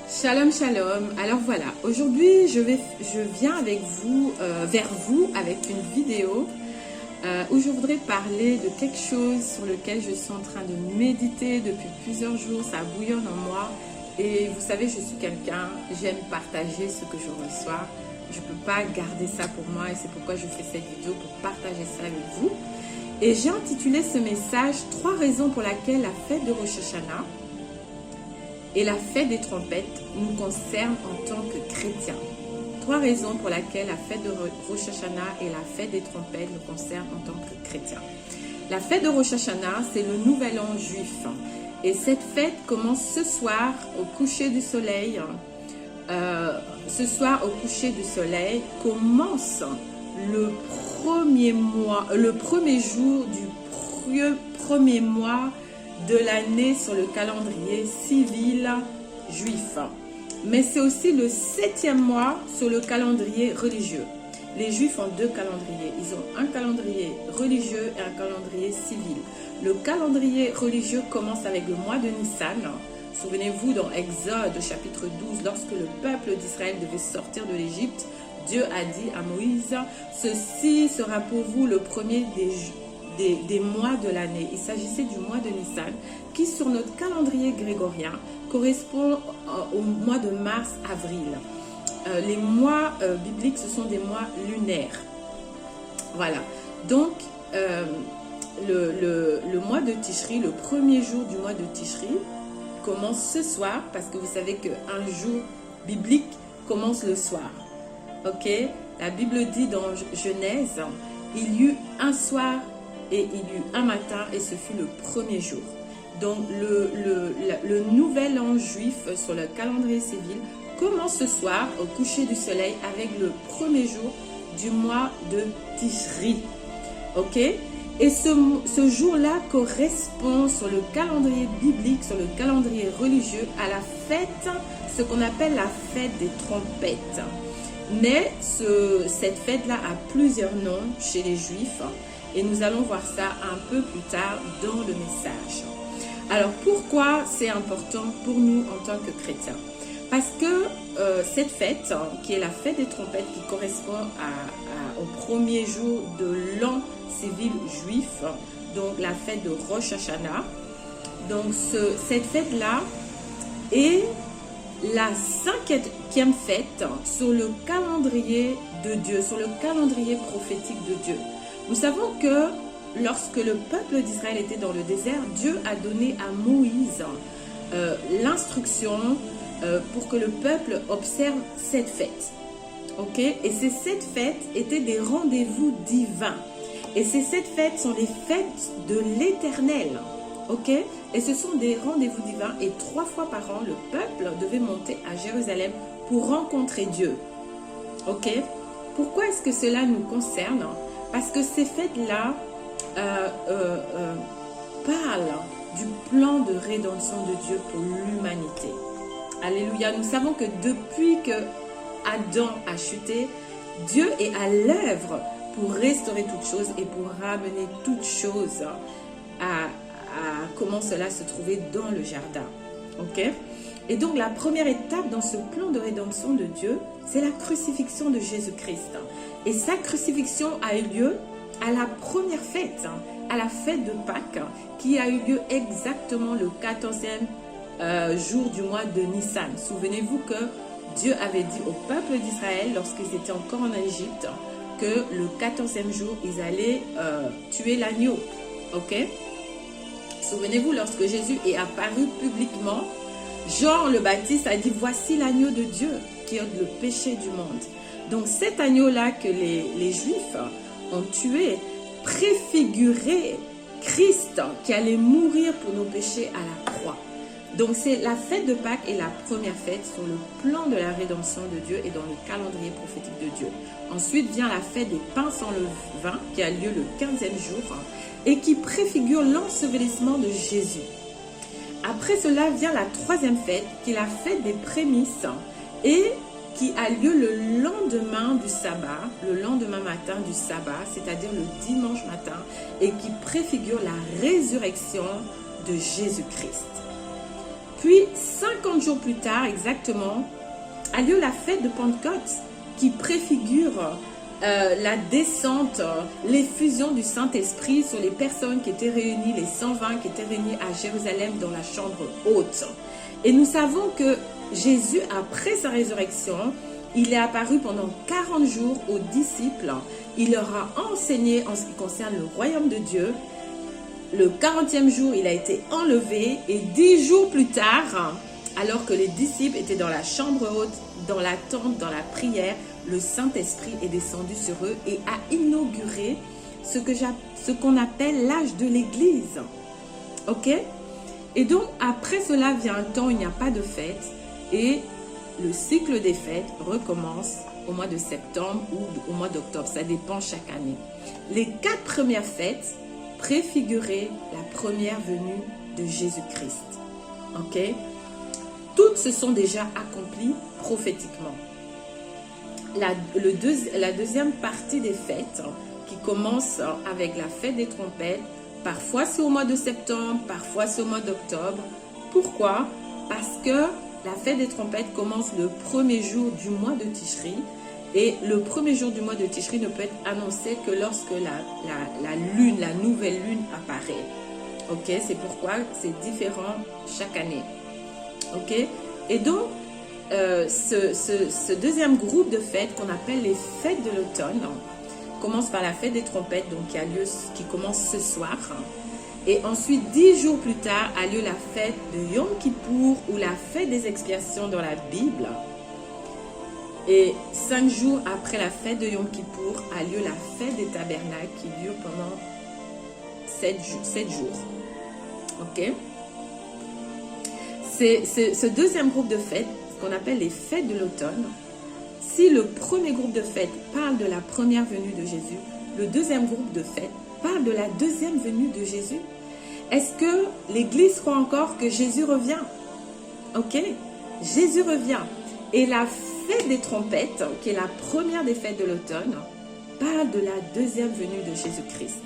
Shalom, shalom. Alors voilà, aujourd'hui je viens avec vous, vers vous avec une vidéo où je voudrais parler de quelque chose sur lequel je suis en train de méditer depuis plusieurs jours. Ça bouillonne en moi et vous savez, je suis quelqu'un, j'aime partager ce que je reçois. Je ne peux pas garder ça pour moi et c'est pourquoi je fais cette vidéo pour partager ça avec vous. Et j'ai intitulé ce message « 3 raisons pour lesquelles la fête de Rosh Hashanah et la fête des trompettes nous concerne en tant que chrétiens. 3 raisons pour lesquelles la fête de Rosh Hashanah et la fête des trompettes nous concernent en tant que chrétiens. La fête de Rosh Hashanah, c'est le nouvel an juif. Et cette fête commence ce soir au coucher du soleil. Ce soir au coucher du soleil commence le premier jour du premier mois de l'année sur le calendrier civil juif. Mais c'est aussi le 7e mois sur le calendrier religieux. Les juifs ont 2 calendriers. Ils ont un calendrier religieux et un calendrier civil. Le calendrier religieux commence avec le mois de Nissan. Souvenez-vous dans Exode chapitre 12, lorsque le peuple d'Israël devait sortir de l'Égypte, Dieu a dit à Moïse, « Ceci sera pour vous le premier des mois de l'année. » Il s'agissait du mois de Nissan qui sur notre calendrier grégorien correspond au mois de mars-avril. Les mois bibliques, ce sont des mois lunaires. Voilà. Donc, le mois de Tishri, le premier jour du mois de Tishri, commence ce soir parce que vous savez qu'un jour biblique commence le soir. Ok? La Bible dit dans Genèse, il y eut un soir et il y eut un matin et ce fut le premier jour. Donc le nouvel an juif sur le calendrier civil commence ce soir au coucher du soleil avec le premier jour du mois de Tishri. Ok? Et ce jour-là correspond sur le calendrier biblique, sur le calendrier religieux à la fête, ce qu'on appelle la fête des trompettes. Mais cette fête-là a plusieurs noms chez les Juifs et nous allons voir ça un peu plus tard dans le message. Alors pourquoi c'est important pour nous en tant que chrétiens? Parce que cette fête, qui est la fête des trompettes, qui correspond au premier jour de l'an civil juif, donc la fête de Rosh Hashanah, donc cette fête-là est la 5e fête sur le calendrier de Dieu, sur le calendrier prophétique de Dieu. Nous savons que lorsque le peuple d'Israël était dans le désert, Dieu a donné à Moïse l'instruction pour que le peuple observe cette fête. Ok? Et cette fête étaient des rendez-vous divins. Et ces 7 fêtes sont les fêtes de l'Éternel. Ok? Et ce sont des rendez-vous divins. Et 3 fois par an, le peuple devait monter à Jérusalem pour rencontrer Dieu. Ok? Pourquoi est-ce que cela nous concerne? Parce que ces fêtes-là parlent du plan de rédemption de Dieu pour l'humanité. Alléluia. Nous savons que depuis que Adam a chuté, Dieu est à l'œuvre pour restaurer toutes choses et pour ramener toutes choses à comment cela se trouvait dans le jardin. Ok? Et donc la première étape dans ce plan de rédemption de Dieu, c'est la crucifixion de Jésus-Christ. Et sa crucifixion a eu lieu à la première fête, à la fête de Pâques, qui a eu lieu exactement le 14e jour du mois de Nissan. Souvenez-vous que Dieu avait dit au peuple d'Israël, lorsqu'ils étaient encore en Égypte, que le 14e jour, ils allaient tuer l'agneau. Ok? Souvenez-vous, lorsque Jésus est apparu publiquement, Jean le Baptiste a dit, voici l'agneau de Dieu qui ôte le péché du monde. Donc cet agneau-là que les Juifs ont tué préfigurait Christ qui allait mourir pour nos péchés à la croix. Donc c'est la fête de Pâques est la première fête sur le plan de la rédemption de Dieu et dans le calendrier prophétique de Dieu. Ensuite vient la fête des pains sans levain qui a lieu le 15e jour et qui préfigure l'ensevelissement de Jésus. Après cela vient la 3e fête qui est la fête des prémices et qui a lieu le lendemain du sabbat, le lendemain matin du sabbat, c'est-à-dire le dimanche matin et qui préfigure la résurrection de Jésus-Christ. Puis 50 jours plus tard exactement, a lieu la fête de Pentecôte qui préfigure la descente, l'effusion du Saint-Esprit sur les personnes qui étaient réunies, les 120 qui étaient réunis à Jérusalem dans la chambre haute. Et nous savons que Jésus, après sa résurrection, il est apparu pendant 40 jours aux disciples. Il leur a enseigné en ce qui concerne le royaume de Dieu. Le 40e jour, il a été enlevé et 10 jours plus tard, alors que les disciples étaient dans la chambre haute, dans l'attente, dans la prière, le Saint-Esprit est descendu sur eux et a inauguré ce qu'on appelle l'âge de l'Église. Ok? Et donc, après cela vient un temps où il n'y a pas de fête et le cycle des fêtes recommence au mois de septembre ou au mois d'octobre. Ça dépend chaque année. Les 4 premières fêtes préfiguraient la première venue de Jésus-Christ. Ok? Toutes se sont déjà accomplies prophétiquement. La deuxième partie des fêtes qui commence avec la fête des trompettes, parfois c'est au mois de septembre, parfois c'est au mois d'octobre. Pourquoi? Parce que la fête des trompettes commence le premier jour du mois de Tishri et le premier jour du mois de Tishri ne peut être annoncé que lorsque la lune, la nouvelle lune apparaît. Ok? C'est pourquoi c'est différent chaque année. Ok? Et donc, ce deuxième groupe de fêtes qu'on appelle les fêtes de l'automne commence par la fête des trompettes, donc qui commence ce soir. Et ensuite, 10 jours plus tard, a lieu la fête de Yom Kippour ou la fête des expiations dans la Bible. Et 5 jours après la fête de Yom Kippour, a lieu la fête des tabernacles qui dure pendant 7 jours. Ok? Ce deuxième groupe de fêtes, ce qu'on appelle les fêtes de l'automne, si le premier groupe de fêtes parle de la première venue de Jésus, le deuxième groupe de fêtes parle de la deuxième venue de Jésus. Est-ce que l'Église croit encore que Jésus revient? Ok, Jésus revient. Et la fête des trompettes, qui est la première des fêtes de l'automne, parle de la deuxième venue de Jésus-Christ.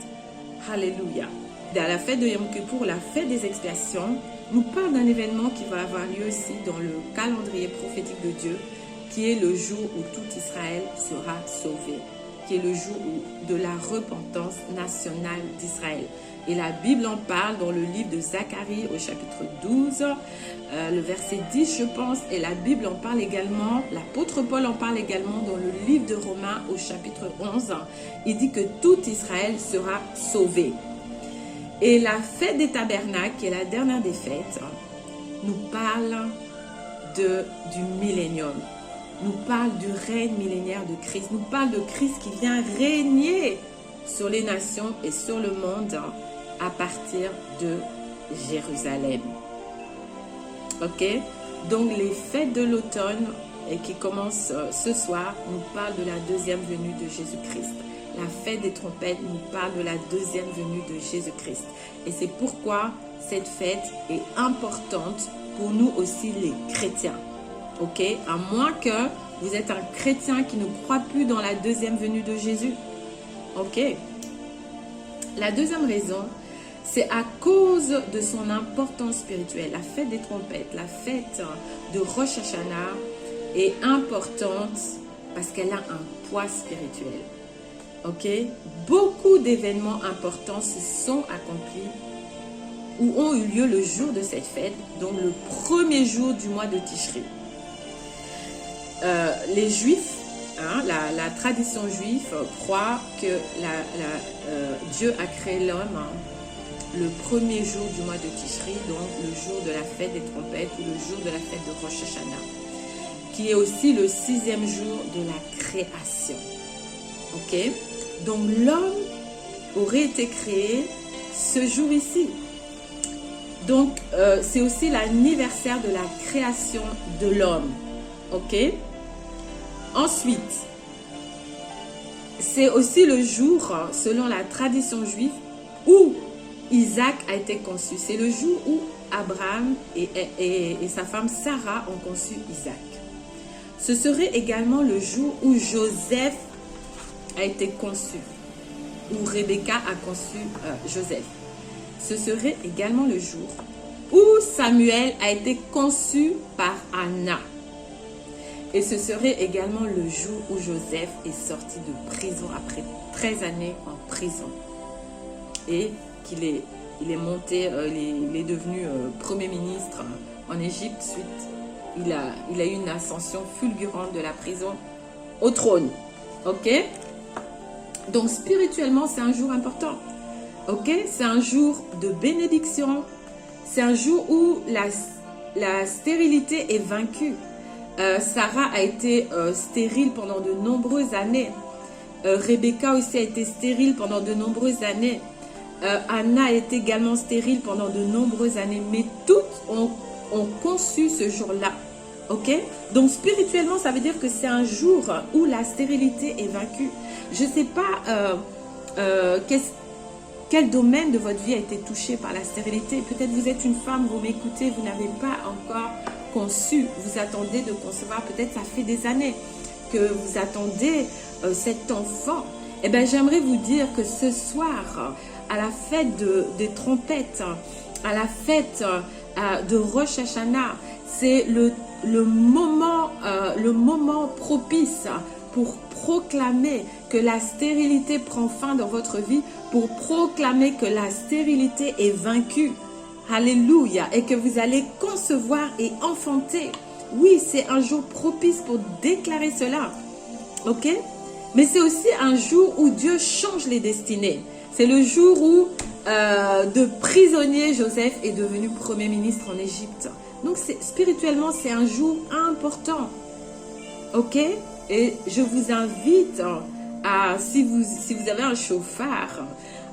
Alléluia. Dans la fête de Yom Kippour, la fête des expiations, nous parle d'un événement qui va avoir lieu aussi dans le calendrier prophétique de Dieu, qui est le jour où tout Israël sera sauvé, qui est le jour de la repentance nationale d'Israël. Et la Bible en parle dans le livre de Zacharie au chapitre 12, le verset 10 je pense, et la Bible en parle également, l'apôtre Paul en parle également dans le livre de Romains au chapitre 11. Il dit que tout Israël sera sauvé. Et la fête des tabernacles, qui est la dernière des fêtes, nous parle du millénium. Nous parle du règne millénaire de Christ. Nous parle de Christ qui vient régner sur les nations et sur le monde à partir de Jérusalem. Ok? Donc les fêtes de l'automne qui commencent ce soir nous parlent de la deuxième venue de Jésus-Christ. La fête des trompettes nous parle de la deuxième venue de Jésus-Christ. Et c'est pourquoi cette fête est importante pour nous aussi les chrétiens. Ok? À moins que vous êtes un chrétien qui ne croit plus dans la deuxième venue de Jésus. Ok? La deuxième raison, c'est à cause de son importance spirituelle. La fête des trompettes, la fête de Rosh Hashanah est importante parce qu'elle a un poids spirituel. Ok? Beaucoup d'événements importants se sont accomplis ou ont eu lieu le jour de cette fête, donc le premier jour du mois de Tishri. Les Juifs, la tradition juive croit que Dieu a créé l'homme le premier jour du mois de Tishri, donc le jour de la fête des trompettes ou le jour de la fête de Rosh Hashanah, qui est aussi le 6e jour de la création. Ok? Donc l'homme aurait été créé ce jour ici. Donc c'est aussi l'anniversaire de la création de l'homme. Ok? Ensuite, c'est aussi le jour, selon la tradition juive, où Isaac a été conçu. C'est le jour où Abraham et sa femme Sarah ont conçu Isaac. Ce serait également le jour où Joseph a été conçu, où Rebecca a conçu Joseph. Ce serait également le jour où Samuel a été conçu par Anna. Et ce serait également le jour où Joseph est sorti de prison après 13 années en prison. Et qu'il est, il est monté, il est devenu premier ministre en Égypte. Suite, il a eu une ascension fulgurante de la prison au trône. Ok? Donc spirituellement, c'est un jour important. Ok? C'est un jour de bénédiction. C'est un jour où la stérilité est vaincue. Sarah a été stérile pendant de nombreuses années. Rebecca aussi a été stérile pendant de nombreuses années. Anna est également stérile pendant de nombreuses années. Mais toutes ont conçu ce jour-là. Ok? Donc spirituellement, ça veut dire que c'est un jour où la stérilité est vaincue. Je ne sais pas quel domaine de votre vie a été touché par la stérilité. Peut-être vous êtes une femme, vous m'écoutez, vous n'avez pas encore conçu. Vous attendez de concevoir. Peut-être ça fait des années que vous attendez cet enfant. Eh bien, j'aimerais vous dire que ce soir, à la fête des trompettes, à la fête de Rosh Hashanah, c'est le moment propice pour proclamer que la stérilité prend fin dans votre vie, pour proclamer que la stérilité est vaincue. Alléluia. Et que vous allez concevoir et enfanter. Oui, c'est un jour propice pour déclarer cela. Ok? Mais c'est aussi un jour où Dieu change les destinées. C'est le jour où de prisonnier Joseph est devenu premier ministre en Égypte. Donc spirituellement, c'est un jour important. Ok? Et je vous invite à, si vous avez un chauffard,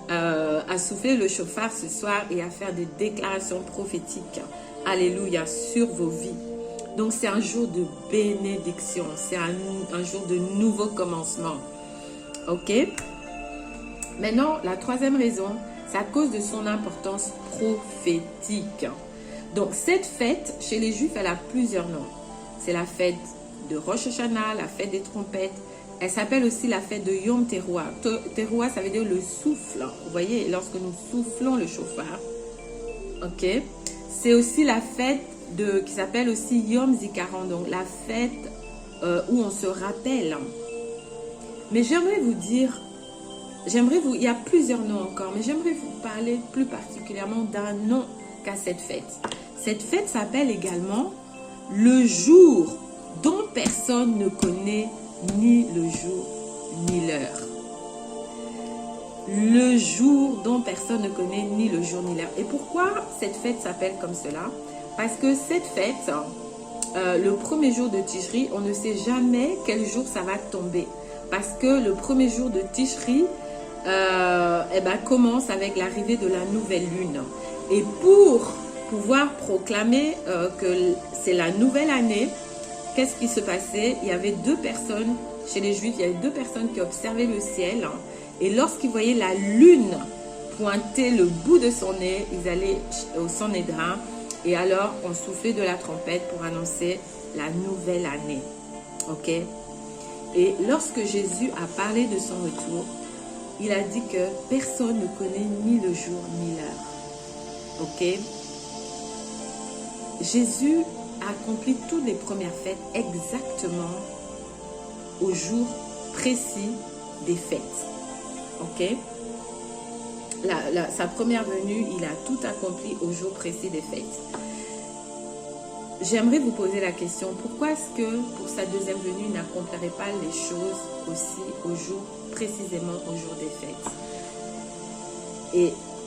à souffler le chauffard ce soir et à faire des déclarations prophétiques. Alléluia, sur vos vies. Donc c'est un jour de bénédiction. C'est un jour de nouveau commencement. Ok? Maintenant, la troisième raison, c'est à cause de son importance prophétique. Donc cette fête, chez les Juifs, elle a plusieurs noms. C'est la fête de Rosh Hashanah, la fête des trompettes. Elle s'appelle aussi la fête de Yom Teruah. Teruah, ça veut dire le souffle. Vous voyez, lorsque nous soufflons le chauffard. Ok. C'est aussi la fête qui s'appelle aussi Yom Zikaron. Donc la fête où on se rappelle. Mais j'aimerais vous dire, il y a plusieurs noms encore, mais j'aimerais vous parler plus particulièrement d'un nom qu'à cette fête. Cette fête s'appelle également le jour dont personne ne connaît ni le jour ni l'heure. Le jour dont personne ne connaît ni le jour ni l'heure. Et pourquoi cette fête s'appelle comme cela? Parce que cette fête, le premier jour de Tishri, on ne sait jamais quel jour ça va tomber. Parce que le premier jour de Tishri commence avec l'arrivée de la nouvelle lune. Et pour pouvoir proclamer que c'est la nouvelle année, qu'est-ce qui se passait? Il y avait deux personnes, chez les Juifs, il y avait deux personnes qui observaient le ciel. Et lorsqu'ils voyaient la lune pointer le bout de son nez, ils allaient au Sanhédrin. Et alors, on soufflait de la trompette pour annoncer la nouvelle année. Ok? Et lorsque Jésus a parlé de son retour, il a dit que personne ne connaît ni le jour ni l'heure. Ok? Jésus a accompli toutes les premières fêtes exactement au jour précis des fêtes. Ok? Sa première venue, il a tout accompli au jour précis des fêtes. J'aimerais vous poser la question, pourquoi est-ce que pour sa deuxième venue, il n'accomplirait pas les choses aussi au jour, précisément au jour des fêtes?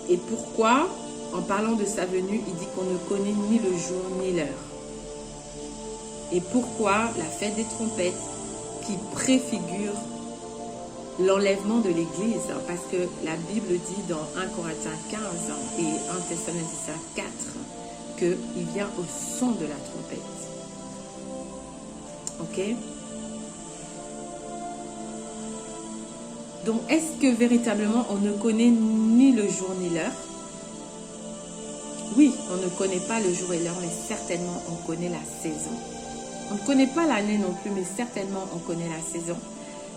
Et pourquoi, en parlant de sa venue, il dit qu'on ne connaît ni le jour ni l'heure? Et pourquoi la fête des trompettes qui préfigure l'enlèvement de l'Église? Parce que la Bible dit dans 1 Corinthiens 15 et 1 Thessaloniciens 4 qu'il vient au son de la trompette. Ok? Donc, est-ce que véritablement on ne connaît ni le jour ni l'heure? Oui, on ne connaît pas le jour et l'heure, mais certainement on connaît la saison. On ne connaît pas l'année non plus, mais certainement on connaît la saison.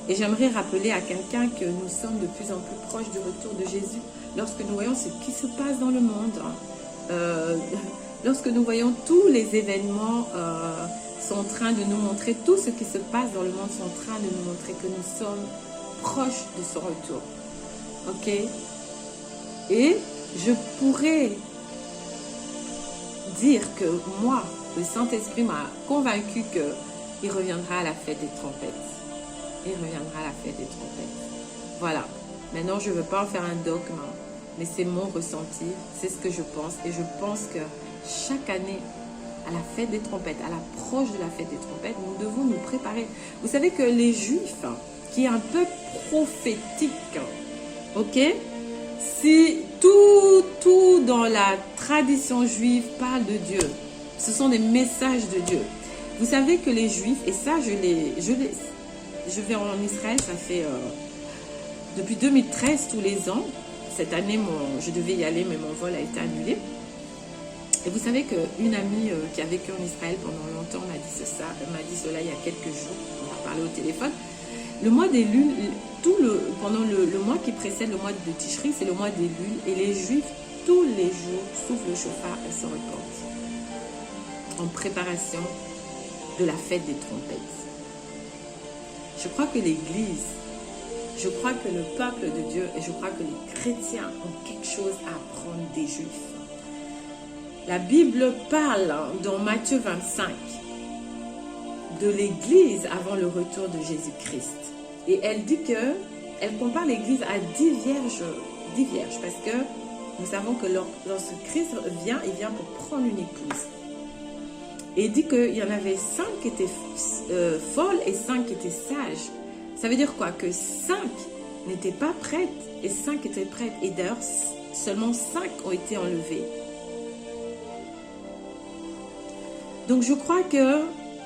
Et j'aimerais rappeler à quelqu'un que nous sommes de plus en plus proches du retour de Jésus. Lorsque nous voyons ce qui se passe dans le monde, lorsque nous voyons tous les événements sont en train de nous montrer, tout ce qui se passe dans le monde sont en train de nous montrer que nous sommes proches de son retour. Ok? Et je pourrais dire que moi, le Saint-Esprit m'a convaincu qu'il reviendra à la fête des trompettes. Il reviendra à la fête des trompettes. Voilà. Maintenant, je ne veux pas en faire un dogme, mais c'est mon ressenti, c'est ce que je pense. Et je pense que chaque année, à la fête des trompettes, à l'approche de la fête des trompettes, nous devons nous préparer. Vous savez que les Juifs, qui est un peu prophétique, ok? Si tout dans la tradition juive parle de Dieu, ce sont des messages de Dieu. Vous savez que les Juifs, et ça je vais en Israël, ça fait depuis 2013 tous les ans. Cette année, je devais y aller, mais mon vol a été annulé. Et vous savez qu'une amie qui a vécu en Israël pendant longtemps m'a dit cela il y a quelques jours. On a parlé au téléphone. Le mois des lunes, pendant le mois qui précède le mois de Tishri, c'est le mois des lunes. Et les Juifs, tous les jours, soufflent le chauffard et se repentent. En préparation de la fête des trompettes. Je crois que l'Église, je crois que le peuple de Dieu et je crois que les chrétiens ont quelque chose à apprendre des Juifs. La Bible parle dans Matthieu 25 de l'Église avant le retour de Jésus-Christ. Et elle dit elle compare l'Église à 10 vierges, parce que nous savons que lorsque Christ vient, il vient pour prendre une épouse. Et il dit qu'il y en avait 5 qui étaient folles et 5 qui étaient sages. Ça veut dire quoi? Que 5 n'étaient pas prêtes et 5 étaient prêtes. Et d'ailleurs, seulement 5 ont été enlevées. Donc je crois que